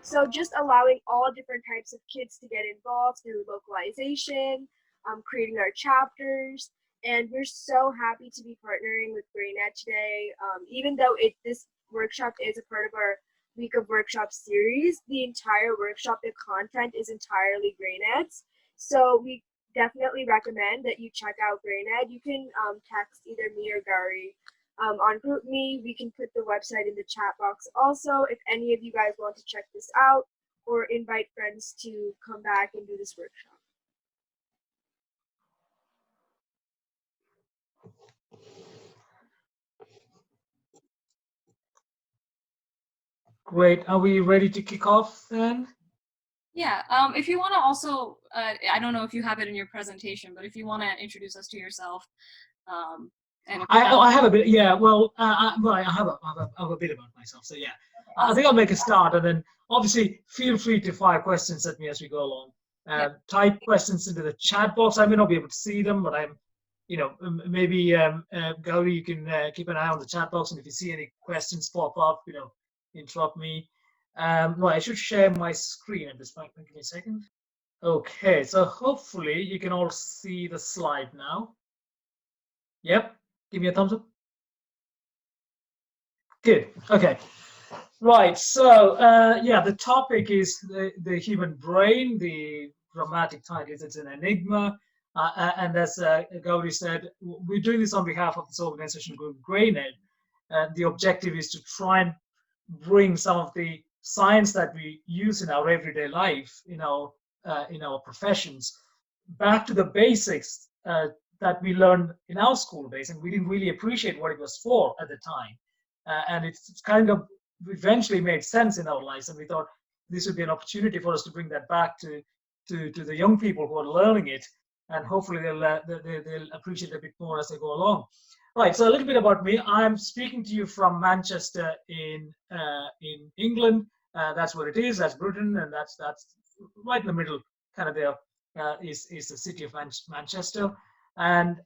So just allowing all different types of kids to get involved through localization, creating our chapters, and we're so happy to be partnering with GrainEd today. Even though this workshop is a part of our Week of Workshop series, the entire workshop, the content is entirely GrainEd's. So we definitely recommend that you check out GrainEd. You can text either me or Gary on GroupMe. We can put the website in the chat box also if any of you guys want to check this out or invite friends to come back and do this workshop. Great. Are we ready to kick off then? Yeah. If you want to also, I don't know if you have it in your presentation, but if you want to introduce us to yourself. And I have a bit. Yeah. Well, I have a bit about myself. So yeah, awesome. I think I'll make a start, and then obviously feel free to fire questions at me as we go along. Type questions into the chat box. I may not be able to see them, but I'm, maybe Gauri, you can keep an eye on the chat box, and if you see any questions pop up, interrupt me. Well, I should share my screen at this point. Give me a second. Okay, so hopefully you can all see the slide now. Yep, give me a thumbs up. Good, okay. Right, so yeah, the topic is the human brain. The dramatic title is It's an Enigma. And as Gauri said, we're doing this on behalf of this organization called GrainEd. The objective is to try and bring some of the science that we use in our everyday life, in our professions, back to the basics that we learned in our school days, and we didn't really appreciate what it was for at the time. And it's kind of eventually made sense in our lives, and we thought this would be an opportunity for us to bring that back to the young people who are learning it, and hopefully they'll appreciate it a bit more as they go along. Right, so a little bit about me. I'm speaking to you from Manchester in England. That's where it is. That's Britain, and that's right in the middle, kind of there is the city of Manchester. And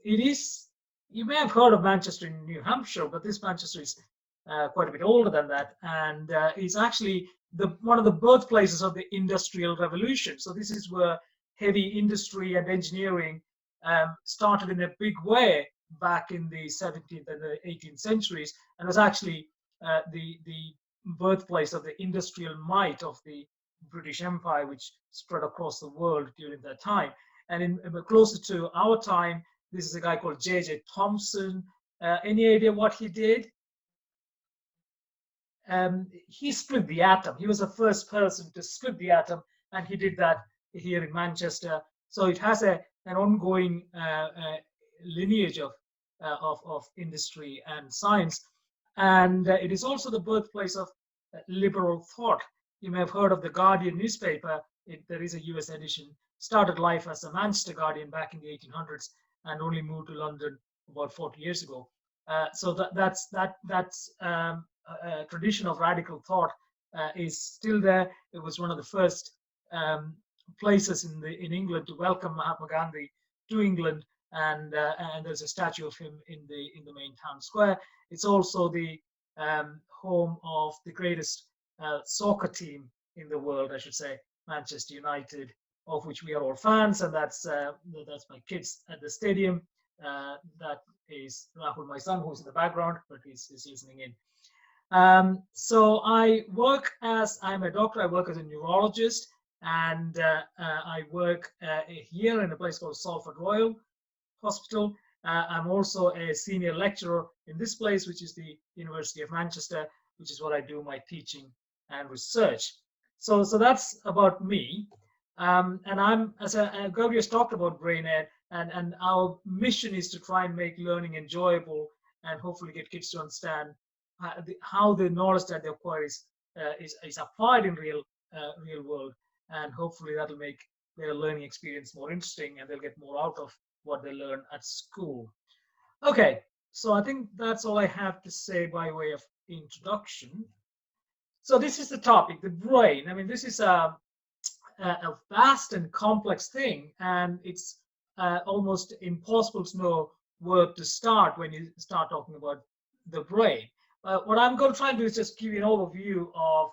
it is, you may have heard of Manchester in New Hampshire, but this Manchester is quite a bit older than that, and it's actually one of the birthplaces of the Industrial Revolution. So this is where heavy industry and engineering started in a big way back in the 17th and the 18th centuries, and was actually the birthplace of the industrial might of the British Empire, which spread across the world during that time. And in closer to our time, this is a guy called J.J. Thomson. Any idea what he did? He split the atom. He was the first person to split the atom, and he did that here in Manchester. So it has an ongoing lineage of industry and science, and it is also the birthplace of liberal thought. You may have heard of the Guardian newspaper. There is a US edition. Started life as a Manchester Guardian back in the 1800s, and only moved to London about 40 years ago. So that's a tradition of radical thought is still there. It was one of the first places in England to welcome Mahatma Gandhi to England, and there's a statue of him in the main town square. It's also the home of the greatest soccer team in the world, I should say, Manchester United, of which we are all fans, and that's my kids at the stadium. That is Rahul, my son, who's in the background, but he's listening in. So I'm a doctor. I work as a neurologist, and I work here in a place called Salford Royal Hospital. I'm also a senior lecturer in this place, which is the University of Manchester, which is what I do my teaching and research. So that's about me. And I'm, as Gauri has talked about GrainEd, and our mission is to try and make learning enjoyable and hopefully get kids to understand how the knowledge that they acquire is applied in real world, and hopefully that'll make their learning experience more interesting, and they'll get more out of what they learn at school. Okay, so I think that's all I have to say by way of introduction. So this is the topic, the brain. I mean, this is a vast and complex thing, and it's almost impossible to know where to start when you start talking about the brain. what I'm going to try and do is just give you an overview of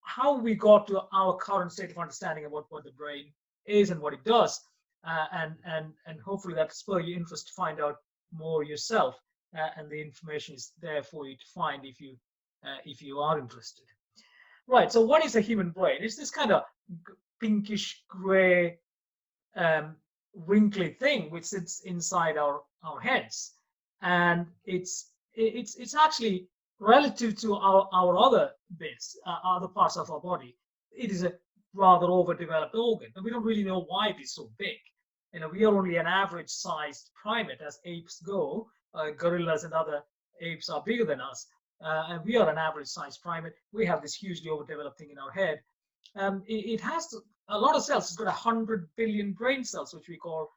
how we got to our current state of understanding about what the brain is and what it does, and hopefully that spur your interest to find out more yourself, and the information is there for you to find if you are interested. Right. So what is a human brain? It's this kind of pinkish gray, wrinkly thing which sits inside our heads, and it's actually relative to our other bits, other parts of our body. It is a rather overdeveloped organ, and we don't really know why it is so big. We are only an average-sized primate as apes go. Gorillas and other apes are bigger than us, and we are an average-sized primate. We have this hugely overdeveloped thing in our head. It has a lot of cells. It's got 100 billion brain cells, which we call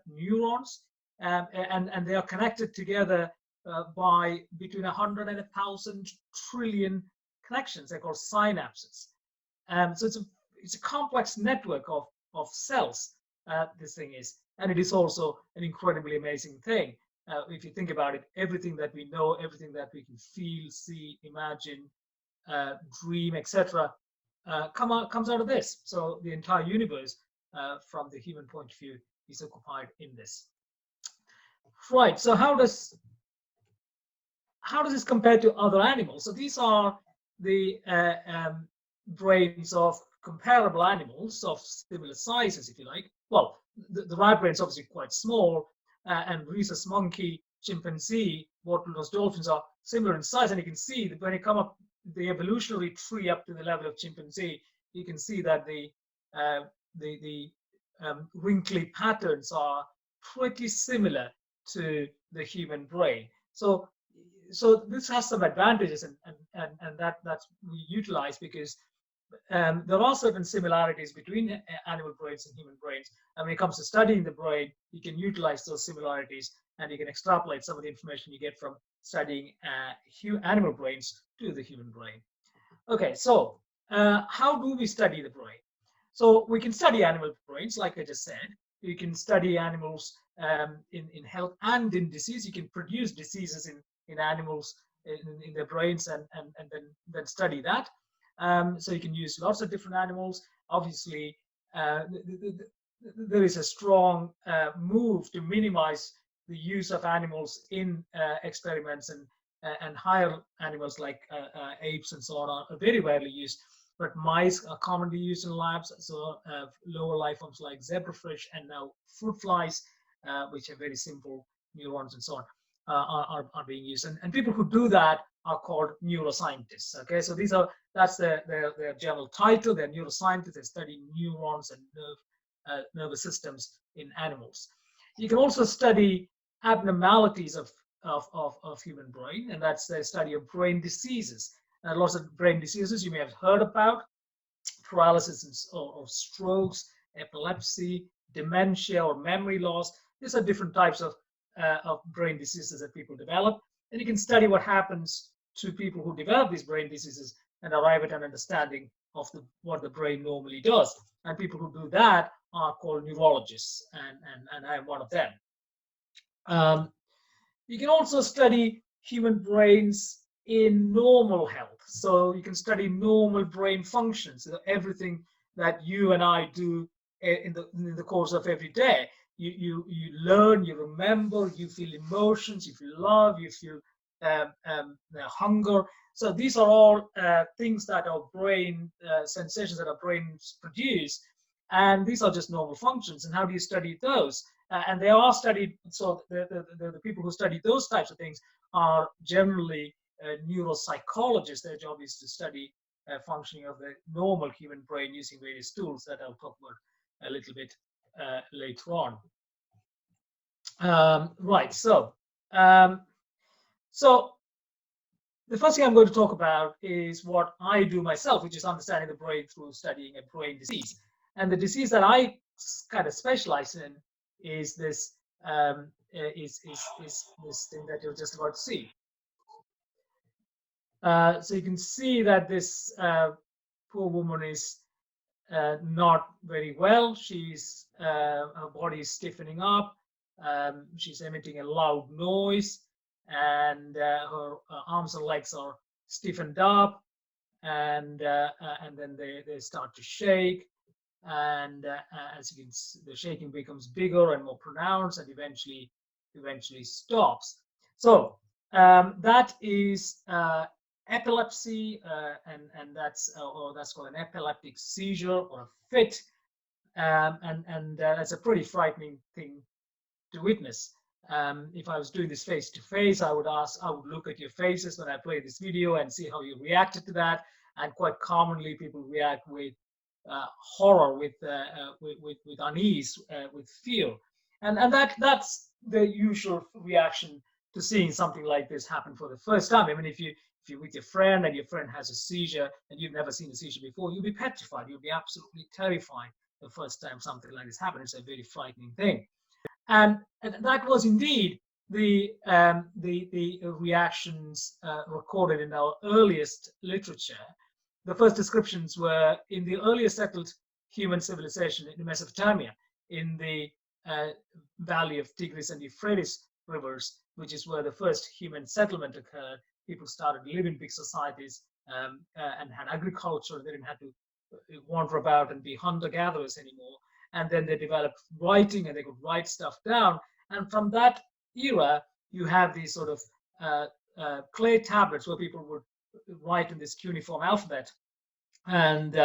neurons, and they are connected together by between 100 and 1,000 trillion connections. They're called synapses. So it's a complex network of cells. This thing is, and it is also an incredibly amazing thing. If you think about it, everything that we know, everything that we can feel, see, imagine, dream, etc., comes out of this. So the entire universe, from the human point of view, is occupied in this. Right. So how does this compare to other animals? So these are the brains of comparable animals of similar sizes, if you like. Well, the rat brain is obviously quite small, and rhesus monkey, chimpanzee, bottlenose dolphins are similar in size. And you can see that when you come up the evolutionary tree up to the level of chimpanzee, you can see that the wrinkly patterns are pretty similar to the human brain. So this has some advantages, and that's we utilize, because there are certain similarities between animal brains and human brains. And when it comes to studying the brain, you can utilize those similarities, and you can extrapolate some of the information you get from studying animal brains to the human brain. Okay, so how do we study the brain? So we can study animal brains, like I just said. You can study animals in health and in disease. You can produce diseases in animals in their brains, and then study that. So you can use lots of different animals. Obviously, there is a strong move to minimize the use of animals in experiments, and higher animals like apes and so on are very rarely used. But mice are commonly used in labs. So lower life forms like zebrafish and now fruit flies, which have very simple neurons and so on, are being used. And people who do that are called neuroscientists. Okay, so that's their general title. They're neuroscientists. They study neurons and nervous systems in animals. You can also study abnormalities of human brain, and that's the study of brain diseases. Lots of brain diseases you may have heard about: paralysis or strokes, epilepsy, dementia, or memory loss. These are different types of brain diseases that people develop, and you can study what happens to people who develop these brain diseases and arrive at an understanding of what the brain normally does. And people who do that are called neurologists, and I am one of them. You can also study human brains in normal health. So you can study normal brain functions, everything that you and I do in the course of every day. You learn, you remember, you feel emotions, you feel love, you feel hunger. So these are all things that our brain, sensations that our brains produce, and these are just normal functions. And how do you study those? And they are studied. So the people who study those types of things are generally neuropsychologists. Their job is to study functioning of the normal human brain using various tools that I'll talk about a little bit later on. Right. So the first thing I'm going to talk about is what I do myself, which is understanding the brain through studying a brain disease. And the disease that I kind of specialize in is this this thing that you're just about to see. So you can see that this poor woman is not very well. She's her body is stiffening up. She's emitting a loud noise. and her arms and legs are stiffened up, and then they start to shake, and as you can see, the shaking becomes bigger and more pronounced, and eventually stops. So that is epilepsy, and that's called an epileptic seizure or a fit, and that's a pretty frightening thing to witness. If I was doing this face to face, I would look at your faces when I play this video and see how you reacted to that. And quite commonly, people react with horror, with unease, with fear, and that's the usual reaction to seeing something like this happen for the first time. I mean, if you're with your friend and your friend has a seizure and you've never seen a seizure before, you'll be petrified. You'll be absolutely terrified the first time something like this happens. It's a very frightening thing. And that was indeed the reactions recorded in our earliest literature. The first descriptions were in the earliest settled human civilization in Mesopotamia, in the valley of Tigris and Euphrates rivers, which is where the first human settlement occurred. People started to live in big societies and had agriculture. They didn't have to wander about and be hunter-gatherers anymore. And then they developed writing, and they could write stuff down. And from that era, you have these sort of clay tablets where people would write in this cuneiform alphabet. And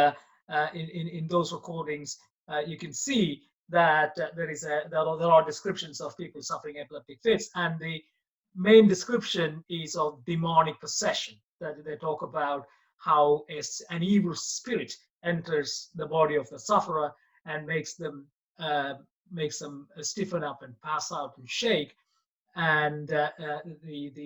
in those recordings, you can see that there are descriptions of people suffering epileptic fits, and the main description is of demonic possession. That they talk about how an evil spirit enters the body of the sufferer and makes them stiffen up and pass out and shake, and if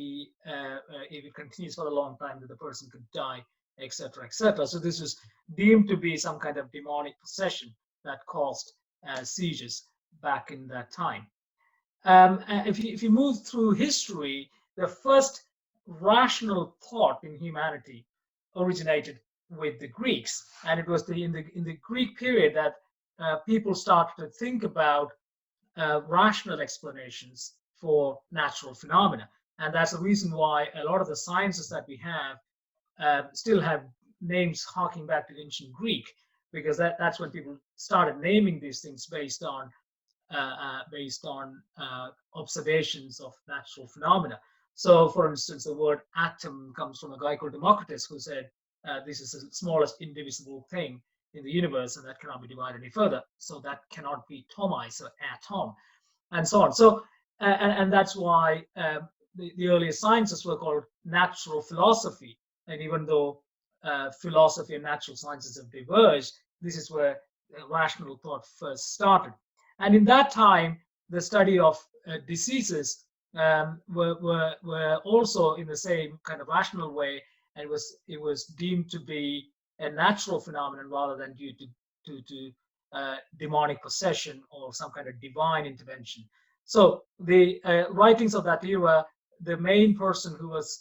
it continues for a long time, that the person could die, etc., etc. So this was deemed to be some kind of demonic possession that caused seizures back in that time. If you move through history, the first rational thought in humanity originated with the Greeks, and it was in the Greek period that people started to think about rational explanations for natural phenomena. And that's the reason why a lot of the sciences that we have still have names harking back to ancient Greek, because that's when people started naming these things based on observations of natural phenomena. So, for instance, the word atom comes from a guy called Democritus, who said this is the smallest indivisible thing in the universe, and that cannot be divided any further. So that cannot be tomai, so atom, and so on. So, and that's why the earlier sciences were called natural philosophy. And even though philosophy and natural sciences have diverged, this is where rational thought first started. And in that time, the study of diseases were also in the same kind of rational way, and it was deemed to be a natural phenomenon rather than due to demonic possession or some kind of divine intervention. So the writings of that era, the main person who was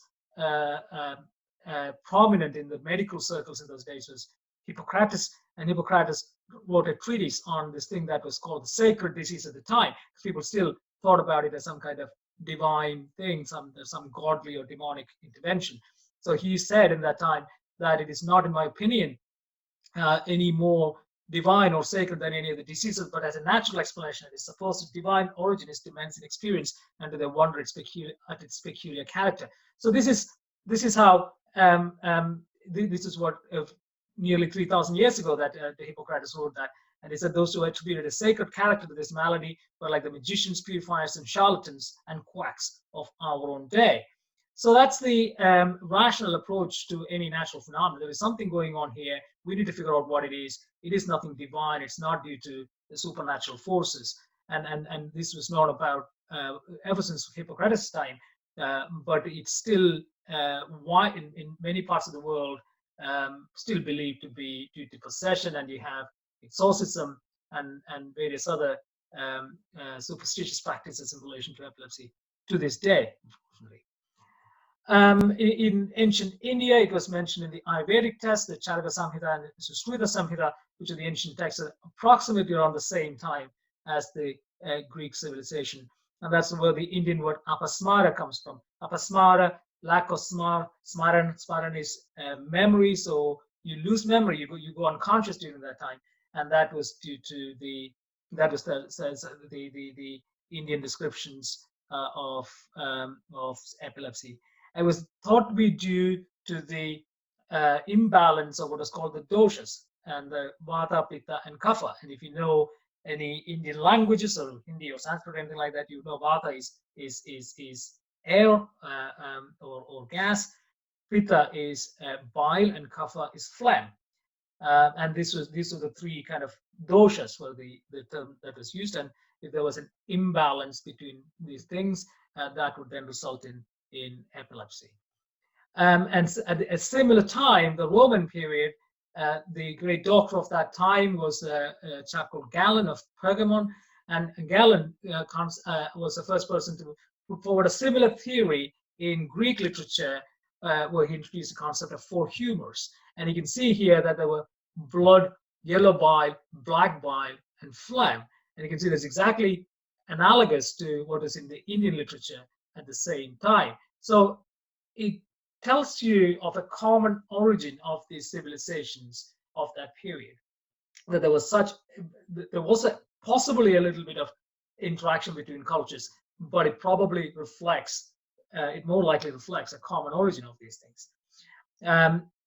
prominent in the medical circles in those days was Hippocrates, and Hippocrates wrote a treatise on this thing that was called the sacred disease at the time. People still thought about it as some kind of divine thing, some godly or demonic intervention. So he said in that time that it is not, in my opinion, any more divine or sacred than any of the diseases, but as a natural explanation, it is supposed to divine origin is to man's experience and to the wonder at its peculiar character. So this is how this is what nearly 3,000 years ago that the Hippocrates wrote that, and he said those who attributed a sacred character to this malady were like the magicians, purifiers, and charlatans and quacks of our own day. So that's the rational approach to any natural phenomenon. There is something going on here. We need to figure out what it is. It is nothing divine. It's not due to the supernatural forces. And this was not about ever since Hippocrates' time, but it's still in many parts of the world still believed to be due to possession, and you have exorcism and various other superstitious practices in relation to epilepsy to this day, unfortunately. In ancient India, it was mentioned in the Ayurvedic text, the Charaka Samhita and the Sushruta Samhita, which are the ancient texts approximately around the same time as the Greek civilization. and that's where the Indian word apasmara comes from. Apasmara, lack of smaran is memory, so you lose memory, you go unconscious during that time, and that was due to the Indian descriptions of epilepsy. It was thought to be due to the imbalance of what is called the doshas, and the vata, pitta, and kapha. And if you know any Indian languages or Hindi or Sanskrit or anything like that, you know vata is air or gas, pitta is bile, and kapha is phlegm. And these were the three kind of doshas were the term that was used. And if there was an imbalance between these things, that would then result in epilepsy. And at a similar time, the Roman period, the great doctor of that time was a chap called Galen of Pergamon, and Galen was the first person to put forward a similar theory in Greek literature, where he introduced the concept of four humors. And you can see here that there were blood, yellow bile, black bile, and phlegm. And you can see that's exactly analogous to what is in the Indian literature at the same time. So it tells you of a common origin of these civilizations of that period, that there was possibly a little bit of interaction between cultures, but it probably reflects, it more likely reflects a common origin of these things.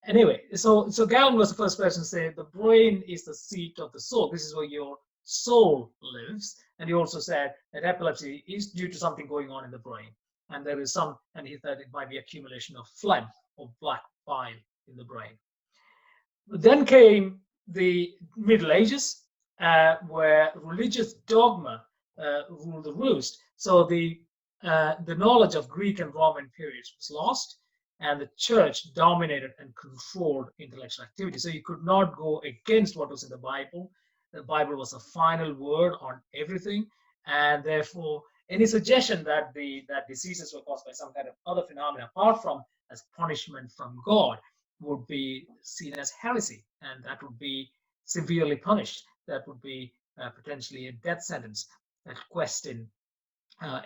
Anyway, so Galen was the first person to say the brain is the seat of the soul. This is where your soul lives. And he also said that epilepsy is due to something going on in the brain. And there is some, and he said it might be accumulation of phlegm or black bile in the brain. Then came the Middle Ages, where religious dogma ruled the roost. So the knowledge of Greek and Roman periods was lost, and the church dominated and controlled intellectual activity. So you could not go against what was in the Bible. The Bible was a final word on everything, and therefore any suggestion that that diseases were caused by some kind of other phenomena apart from as punishment from God would be seen as heresy, and that would be severely punished. That would be potentially a death sentence that question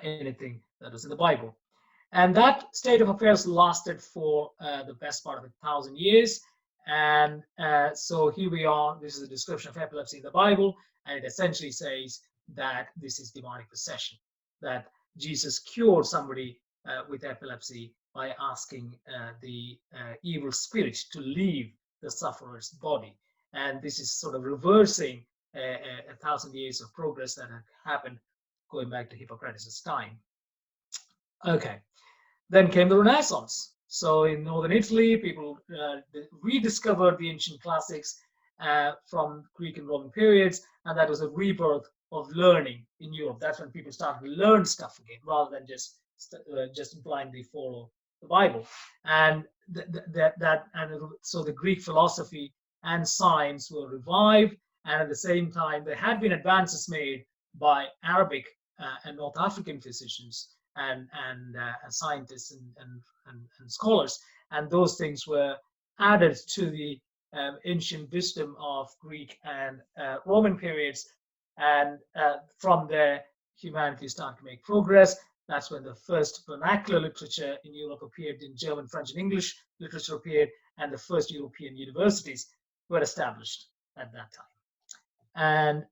anything that was in the Bible. And that state of affairs lasted for the best part of 1,000 years. And so here we are. This is a description of epilepsy in the Bible, and it essentially says that this is demonic possession, that Jesus cured somebody with epilepsy by asking the evil spirit to leave the sufferer's body. And this is sort of reversing 1,000 years of progress that had happened going back to Hippocrates' time. Okay, then came the Renaissance. So in northern Italy, people rediscovered the ancient classics from Greek and Roman periods, and that was a rebirth of learning in Europe. That's when people started to learn stuff again, rather than just blindly follow the Bible. And so the Greek philosophy and science were revived, and at the same time, there had been advances made by Arabic and North African physicians and scientists and scholars, and those things were added to the ancient wisdom of Greek and Roman periods, and from there humanity started to make progress. That's when the first vernacular literature in Europe appeared, in German, French, and English literature appeared, and the first European universities were established at that time. And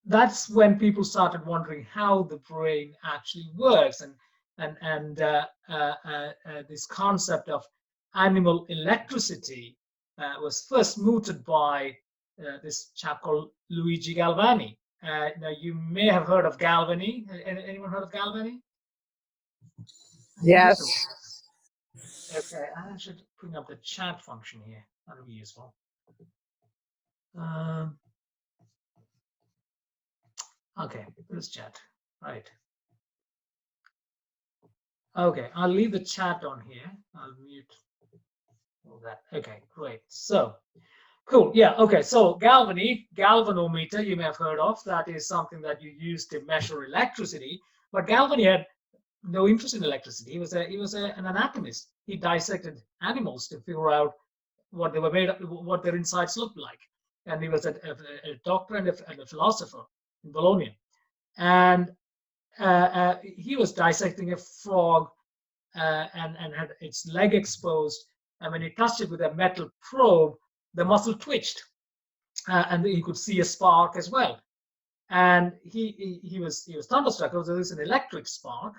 that's when people started wondering how the brain actually works, and this concept of animal electricity was first mooted by this chap called Luigi Galvani. Now you may have heard of Galvani. Anyone heard of Galvani? Yes. Okay, I should bring up the chat function here. That would be useful. Okay, this chat, right. Okay, I'll leave the chat on here. I'll mute all that. Okay, great. So, cool. Yeah, okay. So Galvani, galvanometer, you may have heard of. That is something that you use to measure electricity. But Galvani had no interest in electricity. He was an anatomist. He dissected animals to figure out what they were made of, what their insides looked like. And he was a doctor and a philosopher in Bologna. And he was dissecting a frog and had its leg exposed. And when he touched it with a metal probe, the muscle twitched, and he could see a spark as well. And he was thunderstruck because there was an electric spark,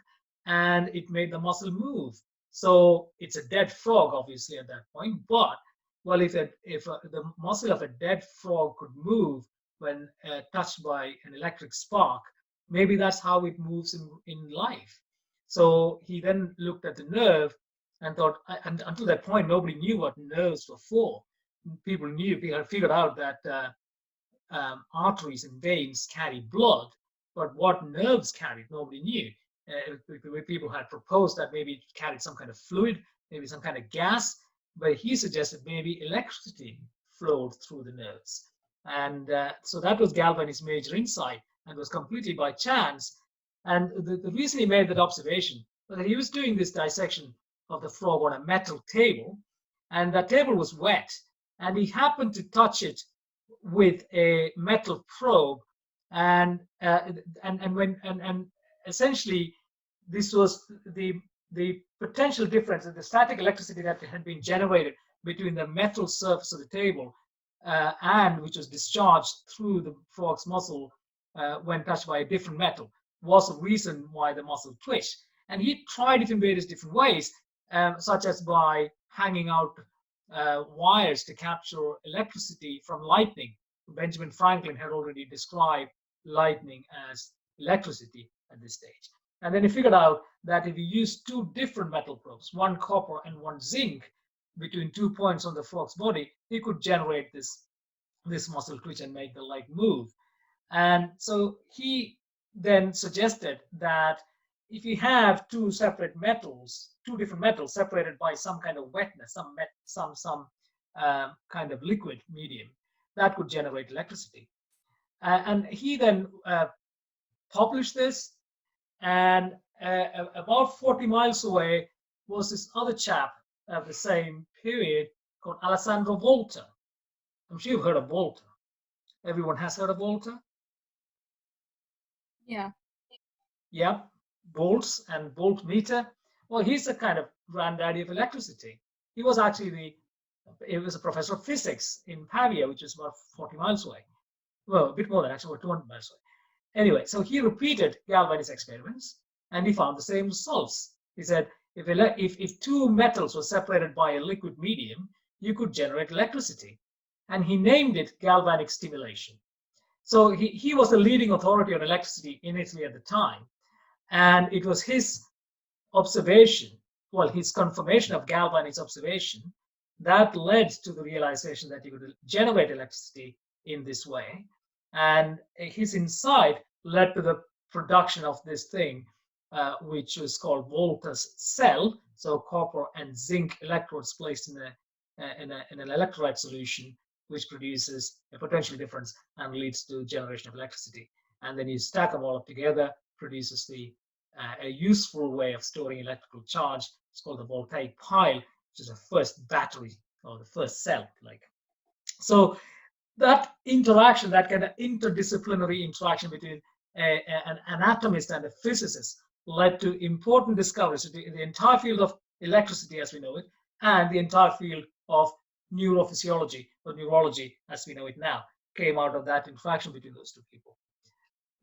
and it made the muscle move. So it's a dead frog, obviously, at that point. But well, if the muscle of a dead frog could move when touched by an electric spark, maybe that's how it moves in life. So he then looked at the nerve and thought, and until that point, nobody knew what nerves were for. People had figured out that arteries and veins carry blood, but what nerves carried, nobody knew. People had proposed that maybe it carried some kind of fluid, maybe some kind of gas, but he suggested maybe electricity flowed through the nerves. And so that was Galvani's major insight, and was completely by chance. And the reason he made that observation was that he was doing this dissection of the frog on a metal table, and that table was wet, and he happened to touch it with a metal probe, and essentially this was the potential difference in the static electricity that had been generated between the metal surface of the table and which was discharged through the frog's muscle when touched by a different metal, was the reason why the muscle twitched. And he tried it in various different ways, such as by hanging out wires to capture electricity from lightning. Benjamin Franklin had already described lightning as electricity at this stage. And then he figured out that if you use two different metal probes, one copper and one zinc, between 2 points on the frog's body, he could generate this muscle twitch and make the leg move. And so he then suggested that if you have two different metals separated by some kind of wetness, some kind of liquid medium, that could generate electricity. And he then published this, and about 40 miles away was this other chap of the same period called Alessandro Volta. I'm sure you've heard of Volta. Everyone has heard of Volta? Yeah. Yep, volts and voltmeter. Well, he's a kind of granddaddy of electricity. He was actually he was a professor of physics in Pavia, which is about 40 miles away. Well, a bit more than actually, 200 miles away. Anyway, so he repeated Galvani's experiments, and he found the same results. He said, if two metals were separated by a liquid medium, you could generate electricity. And he named it galvanic stimulation. So he was the leading authority on electricity in Italy at the time. And it was his observation, well, his confirmation of Galvani's observation, that led to the realization that you could generate electricity in this way. And his insight led to the production of this thing, which was called Volta's cell. So copper and zinc electrodes placed in an electrolyte solution, which produces a potential difference and leads to generation of electricity. And then you stack them all up together, produces a useful way of storing electrical charge. It's called the voltaic pile, which is the first battery or the first cell. So that interaction, that kind of interdisciplinary interaction between an anatomist and a physicist, led to important discoveries in the entire field of electricity as we know it, and the entire field of neurophysiology or neurology as we know it now came out of that interaction between those two people.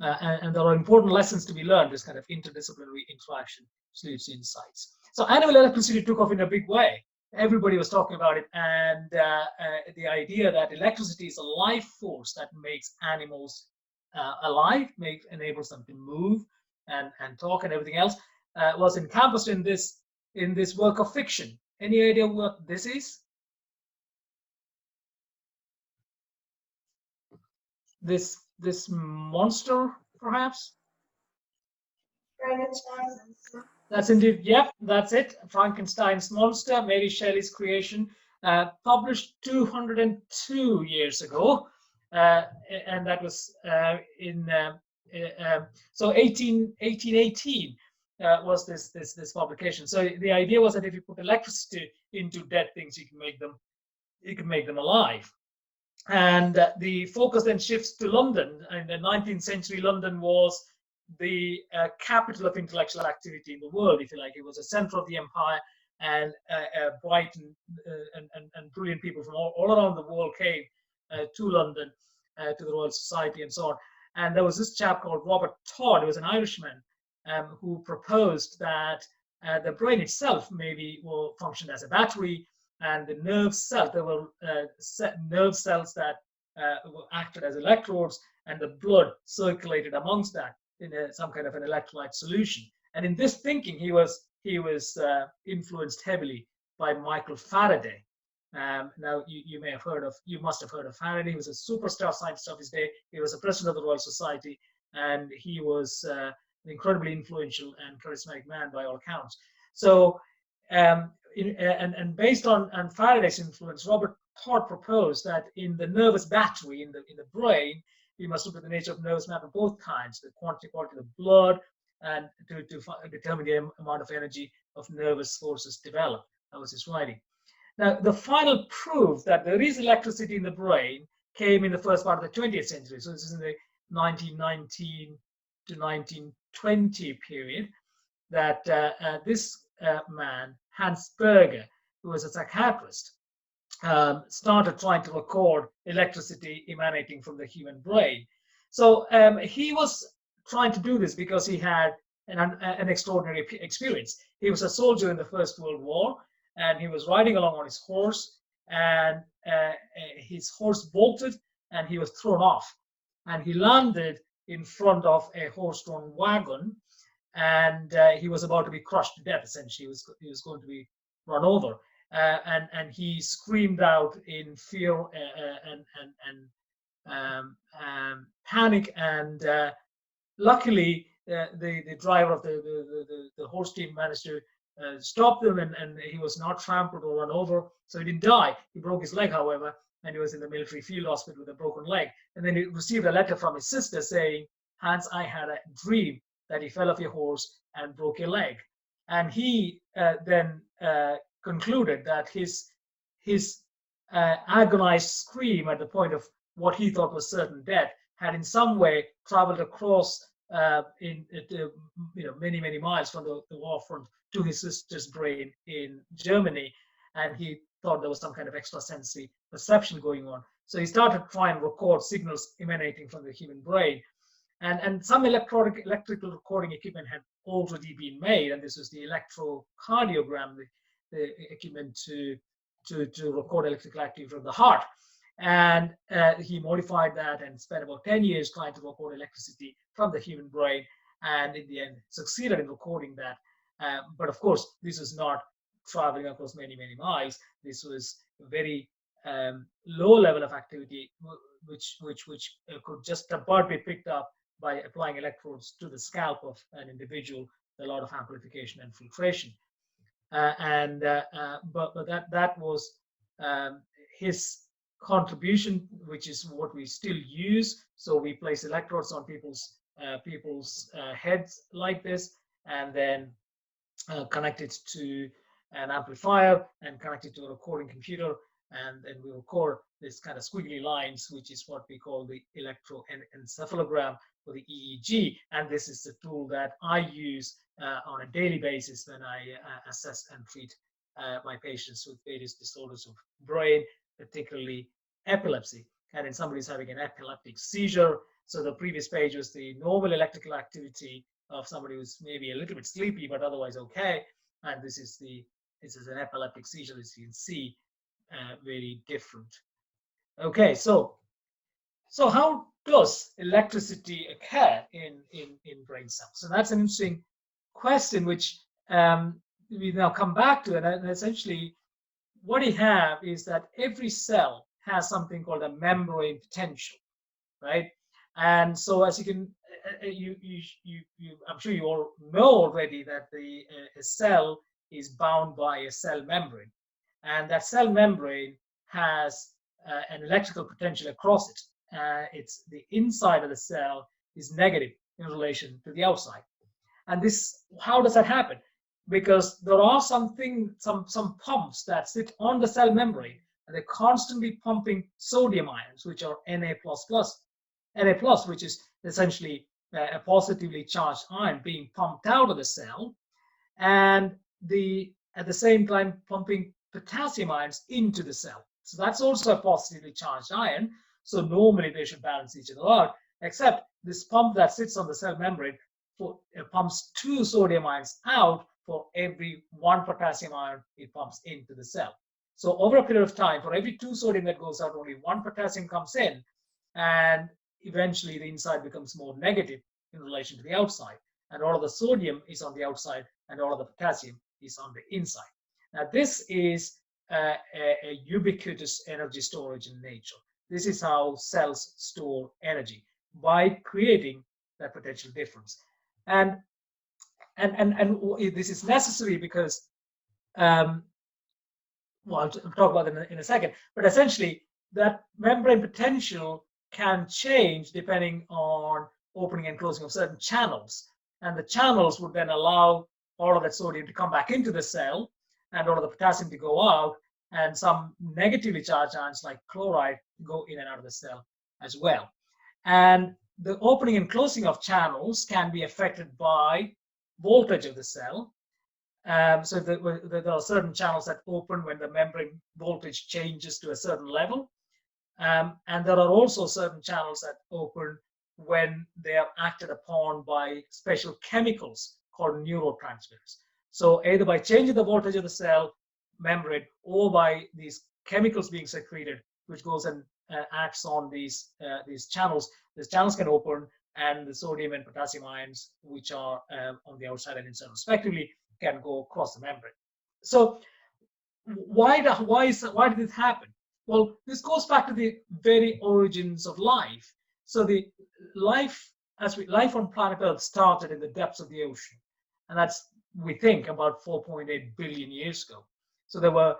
And there are important lessons to be learned, this kind of interdisciplinary interaction, which leads to insights. So animal electricity took off in a big way. Everybody was talking about it, and the idea that electricity is a life force that makes animals alive, enables them to move and talk and everything else, was encompassed in this work of fiction. Any idea what this is? This monster, perhaps? That's indeed, yep, that's it. Frankenstein's monster, Mary Shelley's creation, published 202 years ago, and that was so 1818 was this publication. So the idea was that if you put electricity into dead things, you can make them alive. And the focus then shifts to London. In the 19th century, London was the capital of intellectual activity in the world, if you like. It was a center of the empire, and bright and brilliant people from all around the world came to London, to the Royal Society and so on. And there was this chap called Robert Todd, who was an Irishman, who proposed that the brain itself maybe will function as a battery, and the nerve cells, there were nerve cells that acted as electrodes, and the blood circulated amongst that in some kind of an electrolyte solution. And in this thinking, he was influenced heavily by Michael Faraday. Now you must have heard of Faraday. He was a superstar scientist of his day. He was a president of the Royal Society, and he was an incredibly influential and charismatic man by all accounts. So, and based on Faraday's influence, Robert Todd proposed that in the nervous battery in the brain, we must look at the nature of nervous matter of both kinds, the quality of the blood, and to determine the amount of energy of nervous forces developed. That was his writing. Now, the final proof that there is electricity in the brain came in the first part of the 20th century. So this is in the 1919 to 1920 period, that this man, Hans Berger, who was a psychiatrist, started trying to record electricity emanating from the human brain. So he was trying to do this because he had an extraordinary experience. He was a soldier in the First World War, and he was riding along on his horse, and his horse bolted, and he was thrown off, and he landed in front of a horse-drawn wagon, and he was about to be crushed to death. Essentially, he was going to be run over, and he screamed out in fear and panic, and luckily the driver of the horse team managed to stopped him, and he was not trampled or run over, so he didn't die. He broke his leg, however, and he was in the military field hospital with a broken leg. And then he received a letter from his sister saying, "Hans, I had a dream that he fell off your horse and broke your leg." And he then concluded that his agonized scream at the point of what he thought was certain death had in some way traveled across many miles from the war front to his sister's brain in Germany, and he thought there was some kind of extrasensory perception going on. So he started trying to record signals emanating from the human brain, and some electrical recording equipment had already been made, and this was the electrocardiogram, the equipment to record electrical activity from the heart. And he modified that and spent about 10 years trying to record electricity from the human brain, and in the end succeeded in recording that. But of course, this was not traveling across many miles. This was a very low level of activity, which could just about be picked up by applying electrodes to the scalp of an individual with a lot of amplification and filtration. But that was his contribution, which is what we still use. So we place electrodes on people's heads like this, and then connect it to an amplifier and connect it to a recording computer, and then we record this kind of squiggly lines, which is what we call the electroencephalogram, or the EEG. And this is the tool that I use on a daily basis when I assess and treat my patients with various disorders of brain, particularly epilepsy. And in somebody who's having an epileptic seizure, so the previous page was the normal electrical activity of somebody who's maybe a little bit sleepy but otherwise okay, and this is an epileptic seizure, as you can see, very different. Okay, so how does electricity occur in brain cells? So that's an interesting question, which we now come back to, and essentially what we have is that every cell has something called a membrane potential, right? And so, as you can, I'm sure you all know already that a cell is bound by a cell membrane, and that cell membrane has an electrical potential across it. It's the inside of the cell is negative in relation to the outside, and this, how does that happen? Because there are some pumps that sit on the cell membrane, and they're constantly pumping sodium ions, which are Na++, which is essentially a positively charged ion being pumped out of the cell, and at the same time pumping potassium ions into the cell. So that's also a positively charged ion. So normally they should balance each other out, except this pump that sits on the cell membrane pumps 2 sodium ions out for every 1 potassium ion it pumps into the cell. So over a period of time, for every 2 sodium that goes out, only 1 potassium comes in, and eventually the inside becomes more negative in relation to the outside. And all of the sodium is on the outside, and all of the potassium is on the inside. Now, this is a ubiquitous energy storage in nature. This is how cells store energy, by creating that potential difference. And this is necessary because, well, I'll talk about it in a second, but essentially that membrane potential can change depending on opening and closing of certain channels. And the channels would then allow all of that sodium to come back into the cell and all of the potassium to go out, and some negatively charged ions like chloride go in and out of the cell as well. And the opening and closing of channels can be affected by voltage of the cell. So there are certain channels that open when the membrane voltage changes to a certain level. And there are also certain channels that open when they are acted upon by special chemicals called neurotransmitters. So either by changing the voltage of the cell membrane or by these chemicals being secreted, which goes and acts on these channels can open, and the sodium and potassium ions, which are on the outside and inside respectively, can go across the membrane. So why did this happen? Well, this goes back to the very origins of life. So the life on planet Earth started in the depths of the ocean, and that's, we think, about 4.8 billion years ago. So there were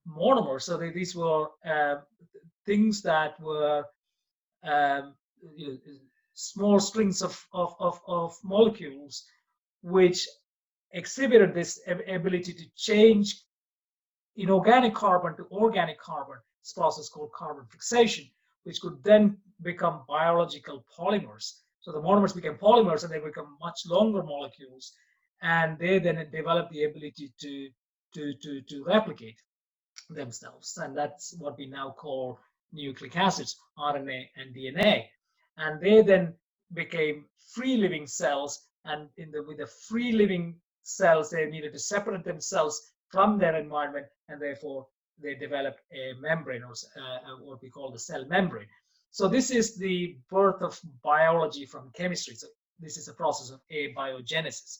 monomers. So these were things that were small strings of molecules which exhibited this ability to change inorganic carbon to organic carbon. This process called carbon fixation, which could then become biological polymers. So the monomers became polymers, and they become much longer molecules, and they then develop the ability to replicate themselves, and that's what we now call nucleic acids, RNA and DNA. And they then became free living cells, and with the free living cells, they needed to separate themselves from their environment, and therefore they developed a membrane, or what we call the cell membrane. So this is the birth of biology from chemistry. So this is a process of abiogenesis.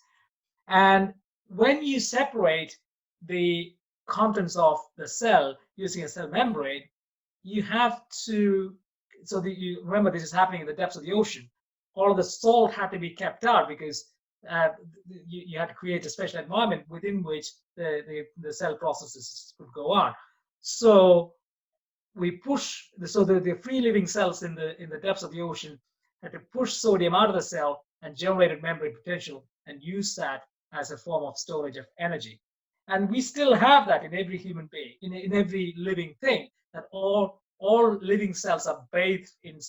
And when you separate the contents of the cell using a cell membrane, you have to, you remember this is happening in the depths of the ocean. All of the salt had to be kept out because you had to create a special environment within which the cell processes could go on. So we push, the free living cells in the depths of the ocean had to push sodium out of the cell and generated membrane potential and use that as a form of storage of energy. And we still have that in every human being, in every living thing, that all living cells are bathed in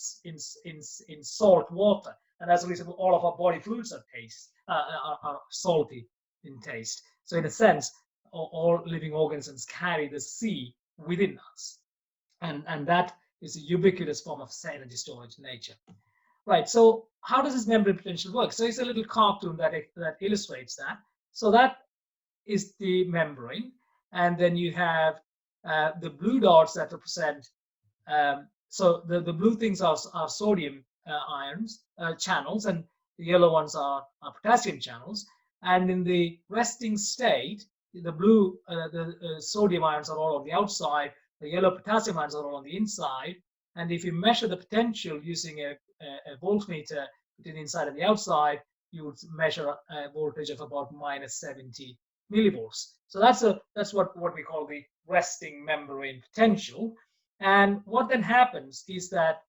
salt water. And as a result, all of our body fluids are salty in taste. So in a sense, all living organisms carry the sea within us. And that is a ubiquitous form of energy storage in nature. Right, so how does this membrane potential work? So it's a little cartoon that illustrates that. So that is the membrane, and then you have the blue dots that represent, so the blue things are sodium ions channels, and the yellow ones are potassium channels. And in the resting state, the blue sodium ions are all on the outside, the yellow potassium ions are all on the inside. And if you measure the potential using a voltmeter between the inside and the outside, you would measure a voltage of about -70 millivolts. So that's what we call the resting membrane potential. And what then happens is that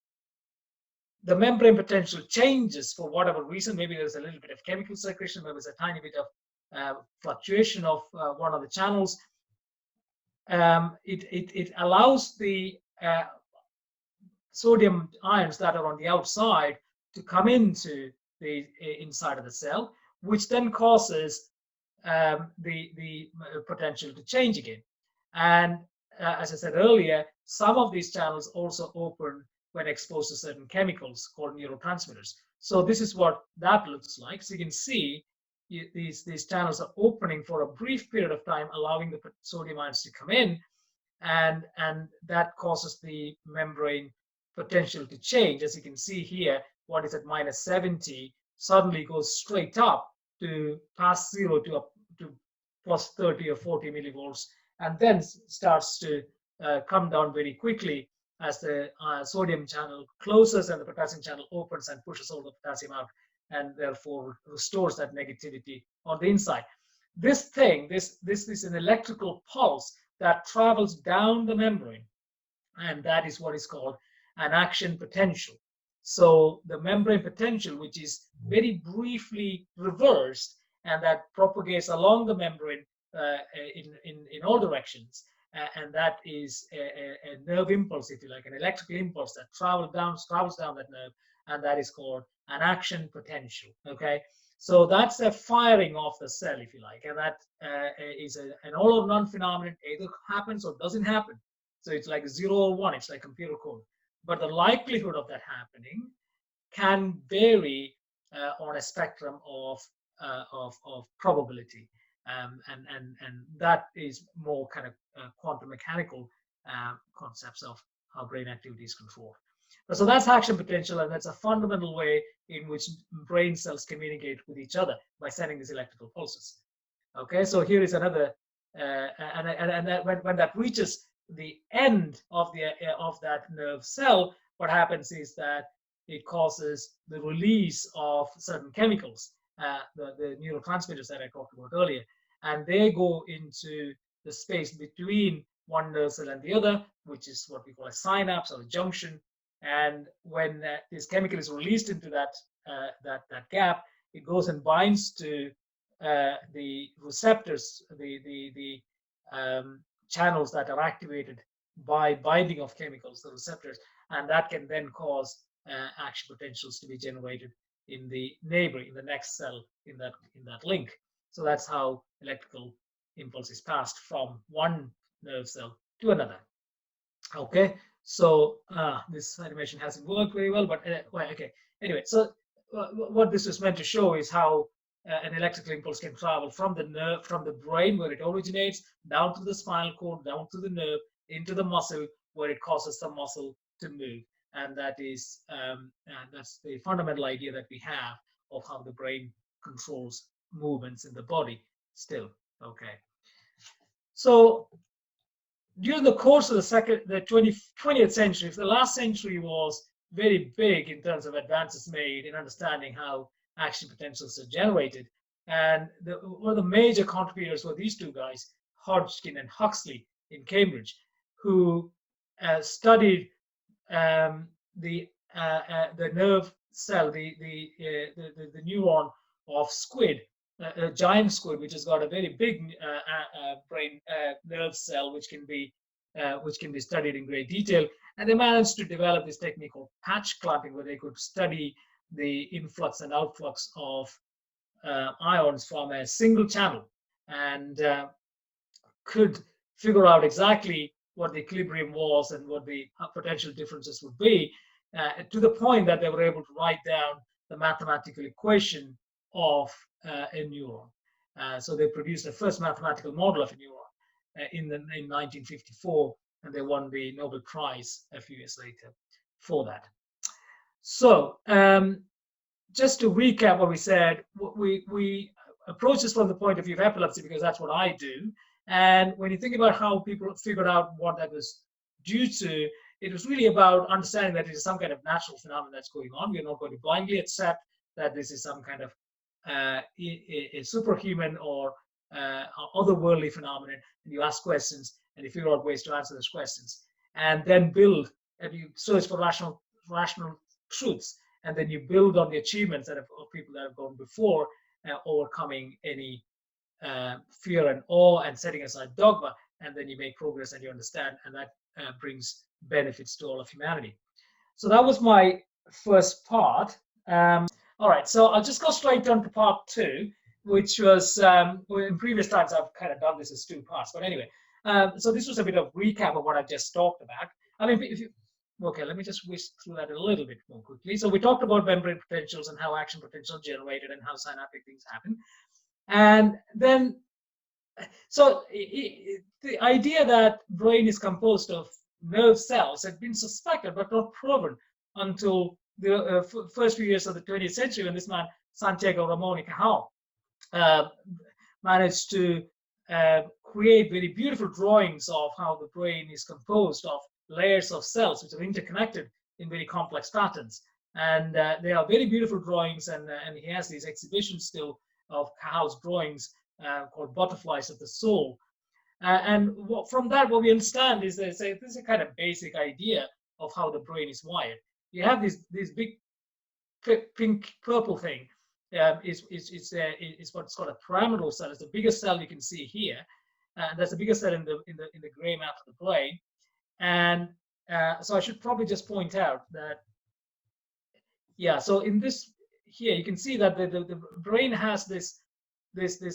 the membrane potential changes for whatever reason. Maybe there's a little bit of chemical secretion, maybe there's a tiny bit of fluctuation of one of the channels. It allows the sodium ions that are on the outside to come into the inside of the cell, which then causes the potential to change again. And as I said earlier, some of these channels also open when exposed to certain chemicals called neurotransmitters. So this is what that looks like. So you can see these channels are opening for a brief period of time, allowing the sodium ions to come in, and that causes the membrane potential to change. As you can see here, what is at -70 suddenly goes straight up to past 0 to plus 30 or 40 millivolts, and then starts to come down very quickly as the sodium channel closes and the potassium channel opens and pushes all the potassium out, and therefore restores that negativity on the inside. This is an electrical pulse that travels down the membrane, and that is what is called an action potential. So the membrane potential, which is very briefly reversed, and that propagates along the membrane in all directions, and that is a nerve impulse, if you like, an electrical impulse that travels down that nerve, and that is called an action potential. Okay, so that's a firing of the cell, if you like, and that is an all or none phenomenon. Either happens or doesn't happen. So it's like 0 or 1. It's like computer code. But the likelihood of that happening can vary on a spectrum of probability, and that is more kind of quantum mechanical concepts of how brain activity is controlled. So that's action potential, and that's a fundamental way in which brain cells communicate with each other by sending these electrical pulses. Okay, so here is another, and that when that reaches the end of that nerve cell, what happens is that it causes the release of certain chemicals, the neurotransmitters that I talked about earlier, and they go into the space between one nerve cell and the other, which is what we call a synapse or a junction. And when this chemical is released into that gap, it goes and binds to the receptors, the channels that are activated by binding of chemicals, the receptors, and that can then cause action potentials to be generated in the next cell in that link. So that's how electrical impulse is passed from one nerve cell to another. Okay, so this animation hasn't worked very well, but okay. Anyway, so what this is meant to show is how an electrical impulse can travel from the brain where it originates, down to the spinal cord, down to the nerve, into the muscle where it causes the muscle to move. And that is that's the fundamental idea that we have of how the brain controls movements in the body still. Okay, so during the course of the 20th century, the last century was very big in terms of advances made in understanding how action potentials are generated. And one of the major contributors were these two guys, Hodgkin and Huxley in Cambridge, who studied the nerve cell, the neuron of squid, a giant squid, which has got a very big brain nerve cell, which can be studied in great detail. And they managed to develop this technique called patch clamping, where they could study the influx and outflux of ions from a single channel, and could figure out exactly what the equilibrium was and what the potential differences would be, to the point that they were able to write down the mathematical equation of a neuron. So they produced the first mathematical model of a neuron in 1954, and they won the Nobel Prize a few years later for that. So just to recap what we said, we approach this from the point of view of epilepsy because that's what I do. And when you think about how people figured out what that was due to, it was really about understanding that it is some kind of natural phenomenon that's going on. We're not going to blindly accept that this is some kind of a superhuman or otherworldly phenomenon. And you ask questions and you figure out ways to answer those questions, and then build and you search for rational truths, and then you build on the achievements of people that have gone before, overcoming any fear and awe and setting aside dogma, and then you make progress and you understand, and that brings benefits to all of humanity. So that was my first part, All right, so I'll just go straight on to part 2, which was in previous times I've kind of done this as 2 parts. But anyway, so this was a bit of recap of what I've just talked about. I mean, if you, okay, let me just whisk through that a little bit more quickly. So we talked about membrane potentials and how action potential is generated and how synaptic things happen. And then, so the idea that brain is composed of nerve cells had been suspected but not proven until the first few years of the 20th century, when this man Santiago Ramon y Cajal managed to create very beautiful drawings of how the brain is composed of layers of cells which are interconnected in very complex patterns. And they are very beautiful drawings, and he has these exhibitions still of Cajal's drawings called Butterflies of the Soul. And from that, what we understand is that this is a kind of basic idea of how the brain is wired. You have this big pink purple thing. Is what's called a pyramidal cell. It's the biggest cell you can see here. That's the biggest cell in the gray matter of the brain. And so I should probably just point out that, yeah. So in this here, you can see that the brain has this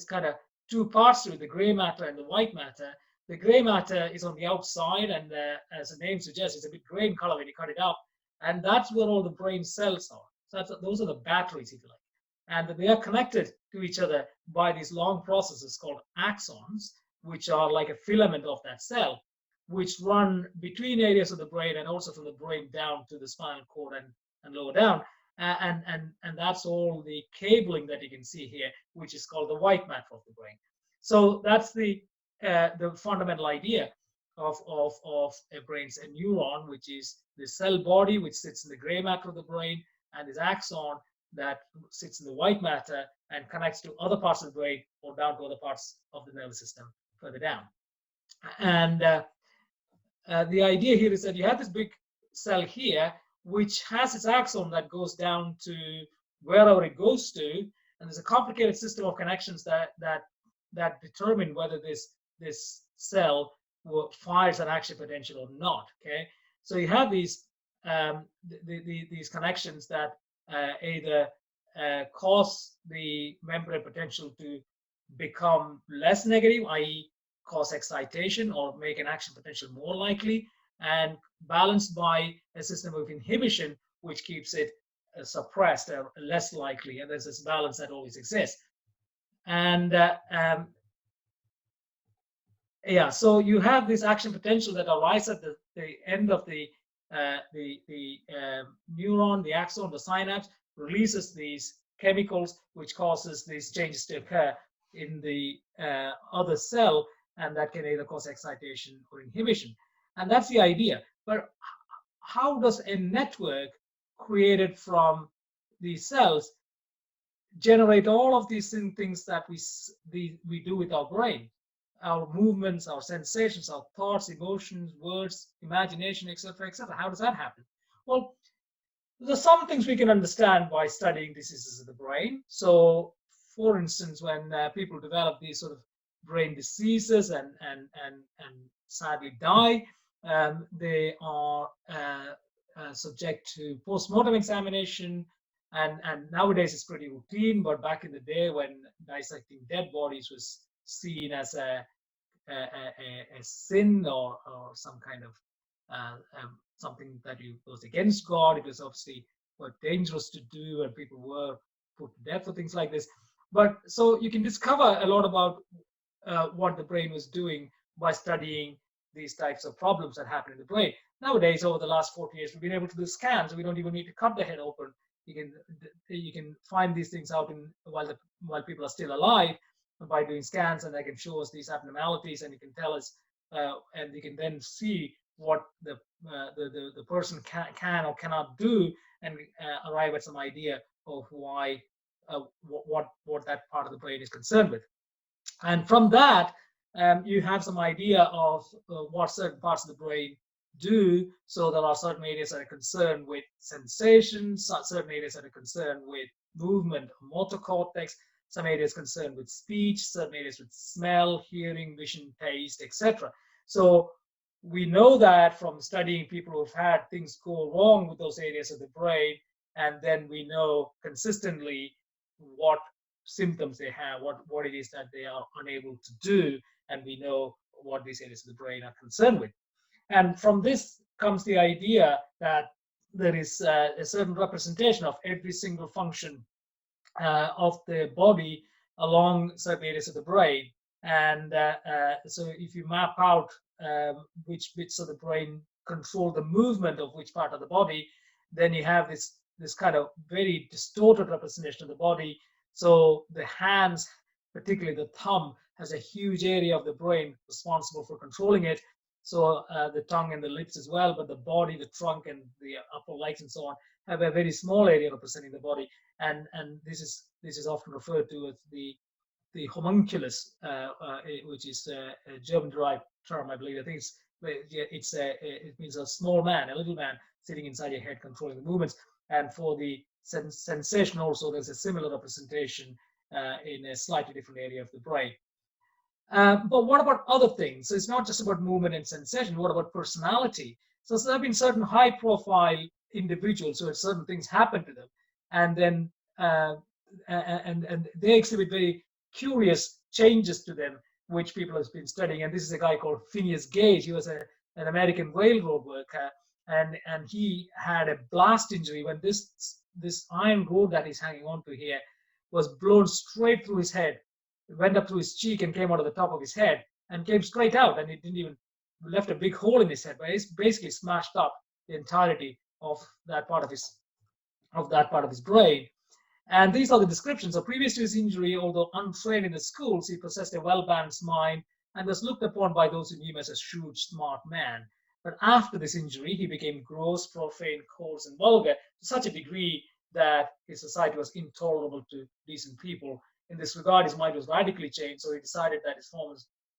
kind of 2 parts to it: the gray matter and the white matter. The gray matter is on the outside, and as the name suggests, it's a bit gray in color when you cut it up, and that's where all the brain cells are. So those are the batteries, if you like. And they are connected to each other by these long processes called axons, which are like a filament of that cell, which run between areas of the brain and also from the brain down to the spinal cord and lower down. And that's all the cabling that you can see here, which is called the white matter of the brain. So that's the fundamental idea of a brain's a neuron, which is the cell body which sits in the gray matter of the brain, and this axon that sits in the white matter and connects to other parts of the brain or down to other parts of the nervous system further down. And the idea here is that you have this big cell here, which has its axon that goes down to wherever it goes to, and there's a complicated system of connections that determine whether this cell fires an action potential or not. Okay, so you have these these connections that either cause the membrane potential to become less negative, i.e. cause excitation or make an action potential more likely, and balanced by a system of inhibition which keeps it suppressed or less likely. And there's this balance that always exists. And yeah, so you have this action potential that arises at the end of the neuron, the axon, the synapse, releases these chemicals which causes these changes to occur in the other cell, and that can either cause excitation or inhibition. And that's the idea. But how does a network created from these cells generate all of these things that we do with our brain? Our movements, our sensations, our thoughts, emotions, words, imagination, etc., etc. How does that happen? Well, there's some things we can understand by studying diseases of the brain. So, for instance, when people develop these sort of brain diseases and sadly die, they are subject to post-mortem examination, and nowadays it's pretty routine. But back in the day, when dissecting dead bodies was seen as a sin or some kind of something that was against God, it was obviously quite dangerous to do, and people were put to death for things like this. But so you can discover a lot about what the brain was doing by studying these types of problems that happen in the brain. Nowadays, over the last 40 years, we've been able to do scans, so we don't even need to cut the head open. You can find these things out while people are still alive by doing scans, and they can show us these abnormalities, and you can tell us, and you can then see what the person can or cannot do, and arrive at some idea of why what that part of the brain is concerned with. And from that, you have some idea of what certain parts of the brain do. So there are certain areas that are concerned with sensations, certain areas that are concerned with movement, motor cortex, some areas concerned with speech, certain areas with smell, hearing, vision, taste, etc. So we know that from studying people who've had things go wrong with those areas of the brain, and then we know consistently what symptoms they have, what it is that they are unable to do, and we know what these areas of the brain are concerned with. And from this comes the idea that there is a certain representation of every single function of the body along certain areas of the brain. And so if you map out which bits of the brain control the movement of which part of the body, then you have this kind of very distorted representation of the body. So the hands, particularly the thumb, has a huge area of the brain responsible for controlling it. So the tongue and the lips as well, but the body, the trunk, and the upper legs and so on have a very small area representing the body. And this is often referred to as the homunculus, which is a German-derived term, I believe. I think it means a small man, a little man sitting inside your head controlling the movements. And for the sensation also, there's a similar representation in a slightly different area of the brain. But what about other things? So it's not just about movement and sensation. What about personality? So there have been certain high-profile individuals who had certain things happen to them, and then and they exhibit very curious changes to them, which people have been studying. And this is a guy called Phineas Gage. He was an American railroad worker, and he had a blast injury when this iron rod that he's hanging on to here was blown straight through his head. It went up through his cheek and came out of the top of his head and came straight out, and it didn't even left a big hole in his head, but it's basically smashed up the entirety of that part of his brain. And these are the descriptions. So previous to his injury, although untrained in the schools, he possessed a well-balanced mind and was looked upon by those who knew him as a shrewd, smart man. But after this injury, he became gross, profane, coarse, and vulgar to such a degree that his society was intolerable to decent people. In this regard, his mind was radically changed, so he decided that his former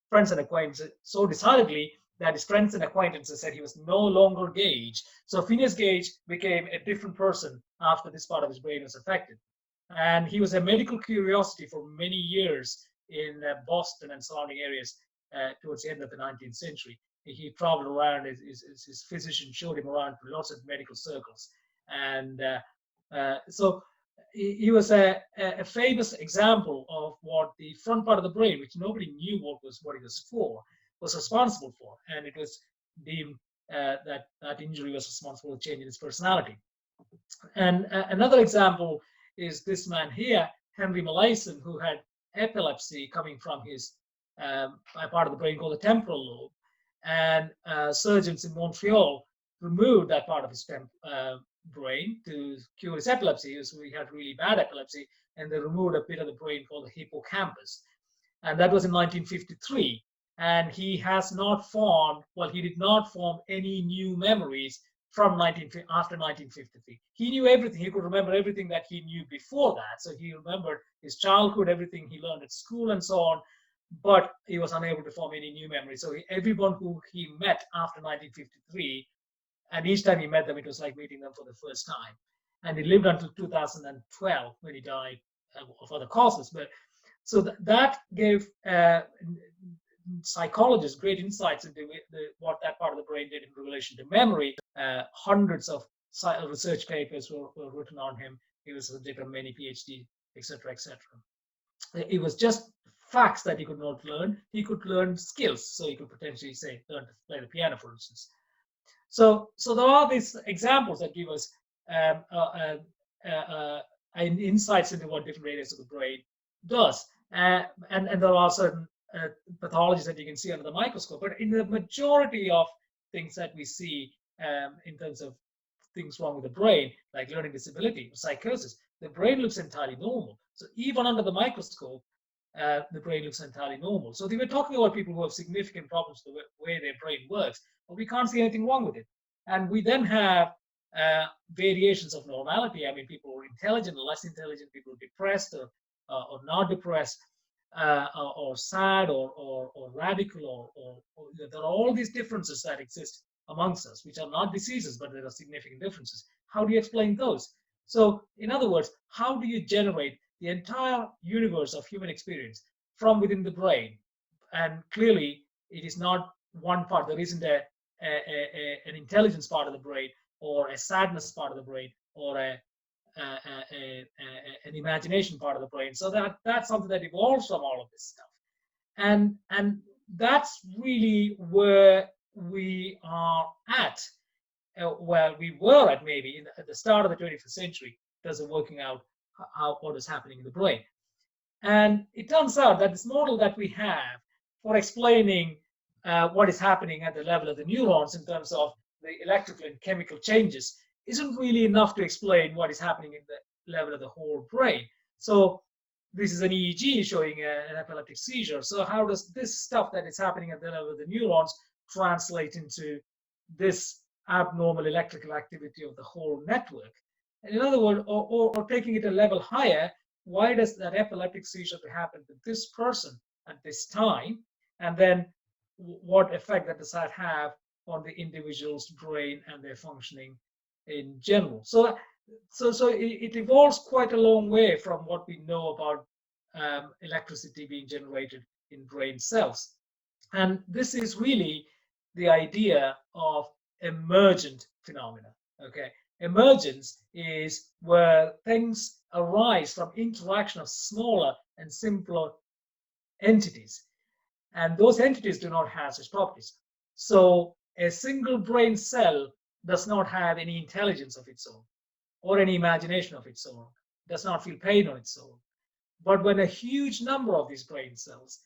friends and acquaintances, so decidedly that his friends and acquaintances said he was no longer Gage. So Phineas Gage became a different person after this part of his brain was affected. And he was a medical curiosity for many years in Boston and surrounding areas towards the end of the 19th century. He traveled around, his physician showed him around to lots of medical circles. And so he was a famous example of what the front part of the brain, which nobody knew what it was for, was responsible for. And it was deemed that injury was responsible for changing his personality. And another example is this man here, Henry Molaison, who had epilepsy coming from his part of the brain called the temporal lobe. And surgeons in Montreal removed that part of his brain to cure his epilepsy. He had really bad epilepsy, and they removed a bit of the brain called the hippocampus. And that was in 1953. And he has not formed, he did not form any new memories from after 1953. He knew everything. He could remember everything that he knew before that. So he remembered his childhood, everything he learned at school and so on, but he was unable to form any new memories. So everyone who he met after 1953, and each time he met them, it was like meeting them for the first time. And he lived until 2012 when he died of other causes. But so that gave psychologists great insights into what that part of the brain did in relation to memory. Hundreds of research papers were written on him. He was a subject of many PhD, etc., etc. It was just facts that he could not learn. He could learn skills, so he could potentially learn to play the piano, for instance. So there are these examples that give us insights into what different areas of the brain does, and there are certain pathologies that you can see under the microscope. But in the majority of things that we see in terms of things wrong with the brain, like learning disability or psychosis, the brain looks entirely normal. So even under the microscope, the brain looks entirely normal. So they were talking about people who have significant problems with the way their brain works, but we can't see anything wrong with it. And we then have variations of normality. I mean, people who are intelligent or less intelligent, people who are depressed or not depressed, or sad or radical, or there are all these differences that exist amongst us, which are not diseases, but there are significant differences. How do you explain those? So in other words, how do you generate the entire universe of human experience from within the brain? And clearly, it is not one part. There isn't an intelligence part of the brain, or a sadness part of the brain, or a an imagination part of the brain. So that's something that evolves from all of this stuff. And that's really where we are at, well, we were at maybe at the start of the 21st century, in terms of working out what is happening in the brain. And it turns out that this model that we have for explaining what is happening at the level of the neurons in terms of the electrical and chemical changes isn't really enough to explain what is happening in the level of the whole brain. So this is an EEG showing an epileptic seizure. So how does this stuff that is happening at the level of the neurons translate into this abnormal electrical activity of the whole network? And in other words, or taking it a level higher, why does that epileptic seizure happen to this person at this time? And then what effect that does that have on the individual's brain and their functioning in general? So it evolves quite a long way from what we know about electricity being generated in brain cells. And this is really the idea of emergent phenomena. Okay, emergence is where things arise from interaction of smaller and simpler entities, and those entities do not have such properties. So a single brain cell does not have any intelligence of its own or any imagination of its own, does not feel pain on its own. But when a huge number of these brain cells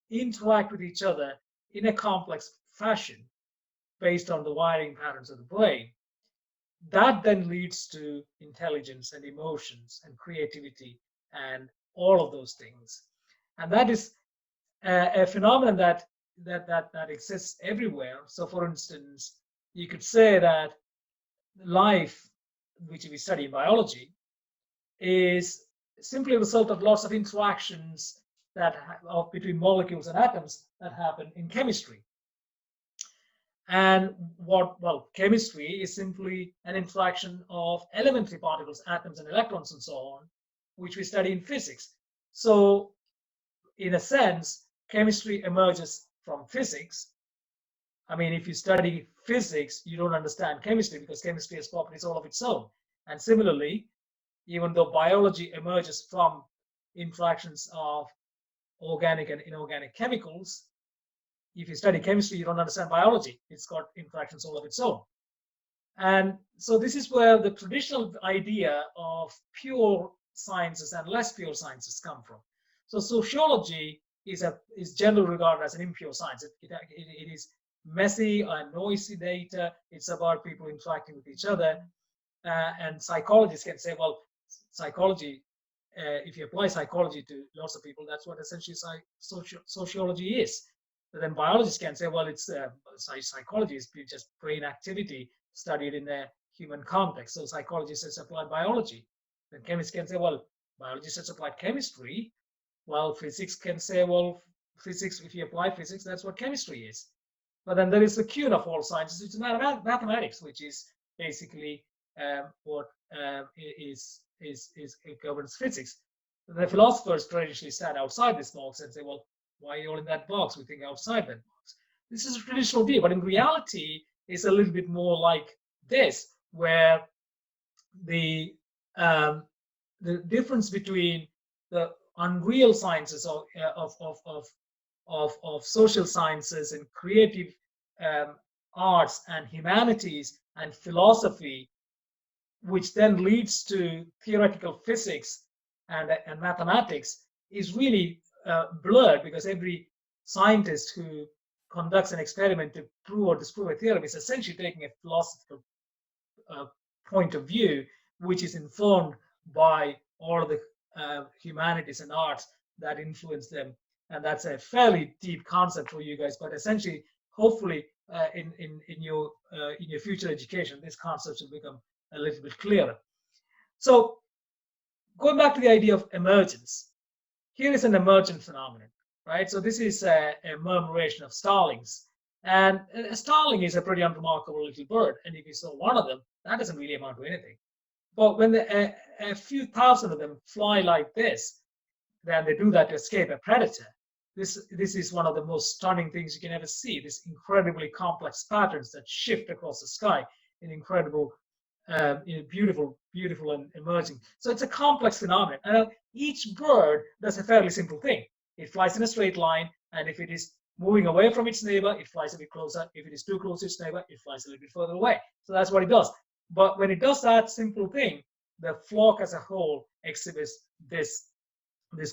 interact with each other in a complex fashion based on the wiring patterns of the brain, that then leads to intelligence and emotions and creativity and all of those things. And that is a phenomenon that exists everywhere. So for instance, you could say that life, which we study in biology, is simply a result of lots of interactions between molecules and atoms that happen in chemistry. And chemistry is simply an interaction of elementary particles, atoms and electrons and so on, which we study in physics. So in a sense, chemistry emerges from physics. I mean, if you study physics, you don't understand chemistry because chemistry has properties all of its own. And similarly, even though biology emerges from interactions of organic and inorganic chemicals, if you study chemistry, you don't understand biology. It's got interactions all of its own. And so this is where the traditional idea of pure sciences and less pure sciences come from. So sociology is generally regarded as an impure science. It is messy and noisy data. It's about people interacting with each other. And psychologists can say, well, psychology, if you apply psychology to lots of people, that's what essentially sociology is. But then biologists can say, well, it's psychology is just brain activity studied in a human context. So psychology says apply biology. Then chemists can say, well, biology says apply chemistry. Well, physics can say, well, physics, if you apply physics, that's what chemistry is. But then there is the cune of all sciences, which is mathematics, which is basically what governs physics. The philosophers traditionally stand outside this box and say, well, why are you all in that box? We think outside that box. This is a traditional view, but in reality, it's a little bit more like this, where the difference between the unreal sciences of social sciences and creative arts and humanities and philosophy, which then leads to theoretical physics and mathematics, is really blurred, because every scientist who conducts an experiment to prove or disprove a theorem is essentially taking a philosophical point of view, which is informed by all of the humanities and arts that influence them. And that's a fairly deep concept for you guys, but essentially, hopefully, in your future education, this concept will become a little bit clearer. So, going back to the idea of emergence, here is an emergent phenomenon, right? So this is a murmuration of starlings, and a starling is a pretty unremarkable little bird. And if you saw one of them, that doesn't really amount to anything. But when a few thousand of them fly like this, then they do that to escape a predator. This is one of the most stunning things you can ever see. This incredibly complex patterns that shift across the sky in incredible beautiful, beautiful and emerging. So it's a complex phenomenon. And each bird does a fairly simple thing. It flies in a straight line, and if it is moving away from its neighbor, it flies a bit closer. If it is too close to its neighbor, it flies a little bit further away. So that's what it does. But when it does that simple thing, the flock as a whole exhibits this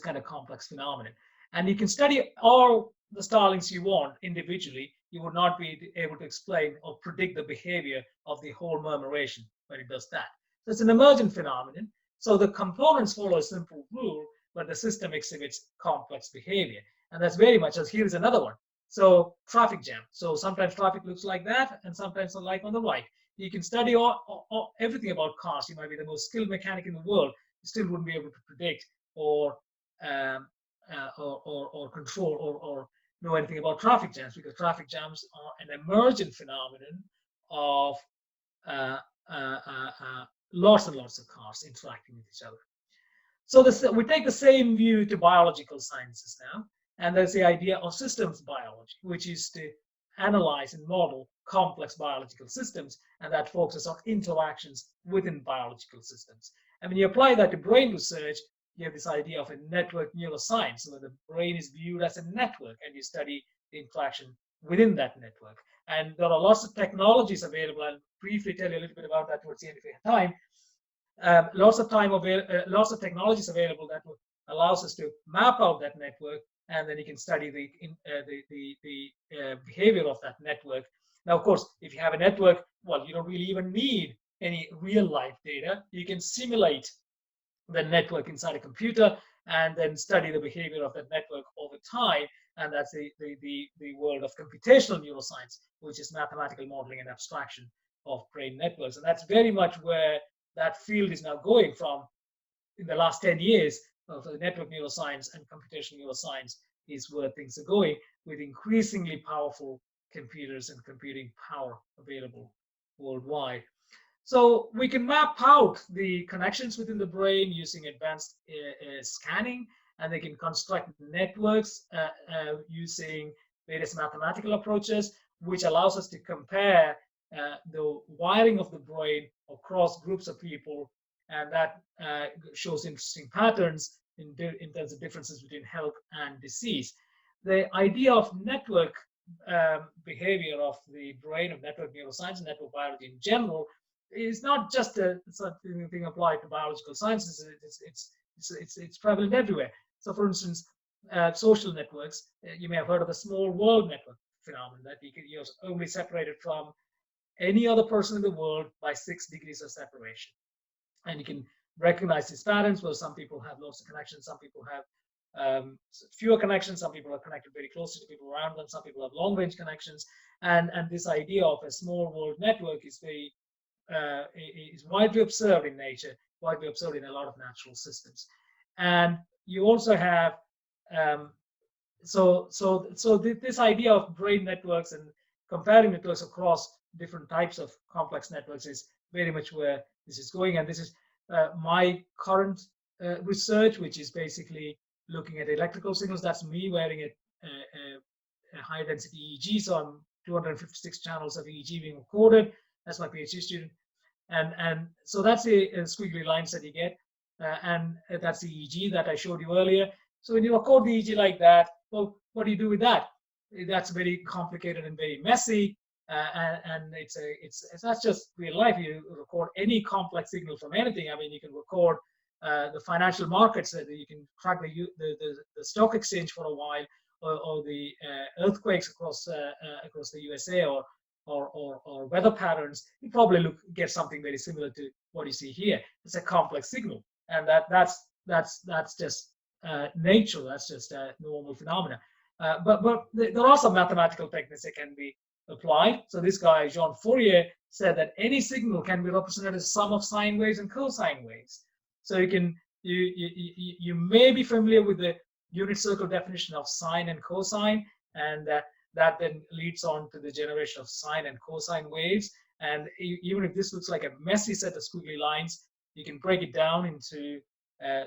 kind of complex phenomenon. And you can study all the starlings you want individually. You would not be able to explain or predict the behavior of the whole murmuration when it does that. So it's an emergent phenomenon. So the components follow a simple rule, but the system exhibits complex behavior. And that's very much as here is another one. So traffic jam. So sometimes traffic looks like that, and sometimes like on the right. You can study everything about cars. You might be the most skilled mechanic in the world. You still wouldn't be able to predict or control or know anything about traffic jams, because traffic jams are an emergent phenomenon of lots and lots of cars interacting with each other. So we take the same view to biological sciences now, and there's the idea of systems biology, which is to analyze and model complex biological systems, and that focuses on interactions within biological systems. And when you apply that to brain research, you have this idea of a network neuroscience, where the brain is viewed as a network, and you study the interaction within that network. And there are lots of technologies available. I'll briefly tell you a little bit about that towards the end if we have time. Lots of technologies available that allows us to map out that network, and then you can study the behavior of that network. Now, of course, if you have a network, well, you don't really even need any real life data. You can simulate the network inside a computer and then study the behavior of that network over time. And that's the world of computational neuroscience, which is mathematical modeling and abstraction of brain networks. And that's very much where that field is now going from in the last 10 years of network neuroscience and computational neuroscience is where things are going, with increasingly powerful computers and computing power available worldwide. So we can map out the connections within the brain using advanced scanning, and they can construct networks using various mathematical approaches, which allows us to compare the wiring of the brain across groups of people, and that shows interesting patterns in terms of differences between health and disease. The idea of network behavior of the brain, of network neuroscience and network biology in general, is not just something applied to biological sciences. It's prevalent everywhere. So, for instance, social networks. You may have heard of the small world network phenomenon, that you're only separated from any other person in the world by 6 degrees of separation, and you can recognize these patterns where some people have lots of connections, some people have fewer connections, some people are connected very closely to people around them, some people have long range connections, and this idea of a small world network is is widely observed in nature, widely observed in a lot of natural systems. And you also have this idea of brain networks and comparing networks across different types of complex networks is very much where this is going. And this is my current research, which is basically looking at electrical signals. That's me wearing a high density EEG. So I'm 256 channels of EEG being recorded. That's my PhD student. And so that's the squiggly lines that you get. And that's the EEG that I showed you earlier. So when you record the EEG like that, well, what do you do with that? That's very complicated and very messy. And it's not just real life. You record any complex signal from anything. I mean, you can record the financial markets, that you can track the stock exchange for a while, or the earthquakes across the USA, or weather patterns. You probably get something very similar to what you see here. It's a complex signal, and that's just nature. That's just a normal phenomena. But there are some mathematical techniques that can be applied. So this guy, Jean Fourier, said that any signal can be represented as sum of sine waves and cosine waves. So you may be familiar with the unit circle definition of sine and cosine, and that then leads on to the generation of sine and cosine waves. And even if this looks like a messy set of squiggly lines, you can break it down into a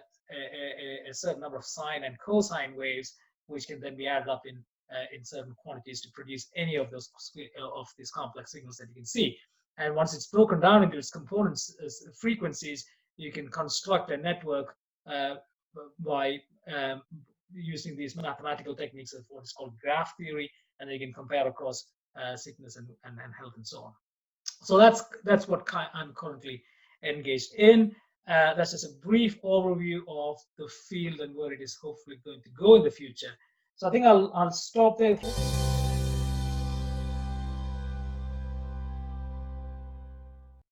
certain number of sine and cosine waves, which can then be added up in certain quantities to produce any of these complex signals that you can see. And once it's broken down into its components, frequencies, you can construct a network by using these mathematical techniques of what is called graph theory, and you can compare across sickness and health and so on. So that's what I'm currently engaged in. That's just a brief overview of the field and where it is hopefully going to go in the future. So I think I'll stop there.